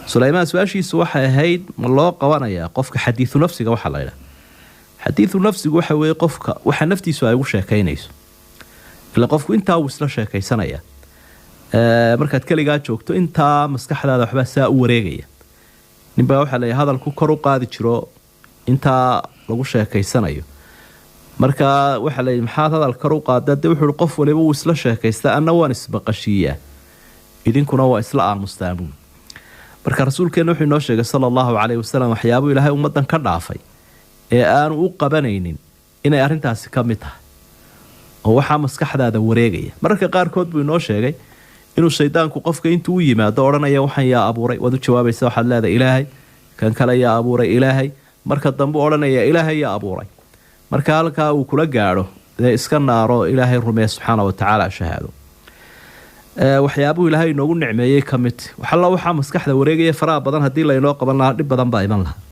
سليمان سواشيس waxa ahayd ma loo qabanaya qofka xadiisu nafsiga waxa la yiraahdo xadiisu nafsigu waxa weeye qofka waxa naftiisu ay ugu sheekaynayso ila qofku inta uu isla sheekaysanaya markaad kaligaa joogto inta maskaxdaada waxba saa u wareegaya ninba waxa la hadalku kor u qaadi jiro inta lagu sheekaysanayo marka waxa la maxaa hadal kor u qaadada wuxuu qof waliba uu isla sheekaysta anna waan isbaqashiya idinkuna waa isla aamustaabun marka rasuulkeena wuxuu noo sheegay sallallahu alayhi wasallam waxyaabo ilaahay ummadan ka dhaafay ee aan u qabanaynin inay arintaasi ka mid tahay oo waxa maskaxdaada wareegaya marka qaar kood buu noo sheegay inuu shaydaanku qofka intuu yimaado oranaya waxaan yaa abuuray wadu jawaabaysa waxa leedahay ilaahay kan kale yaa abuuray ilaahay marka dambe oranaya ilaahay yaa abuuray marka halka uu kula gaaro iska naaro ilaahay rumeey subhanahu wa ta'ala shahaado waxyaabuhu ilaahay noogu nicmeeyay kamid waxa la waxa maskaxda wareegaya faraha badan hadii la inoo qaban lahaa dib badan baa iman lahaa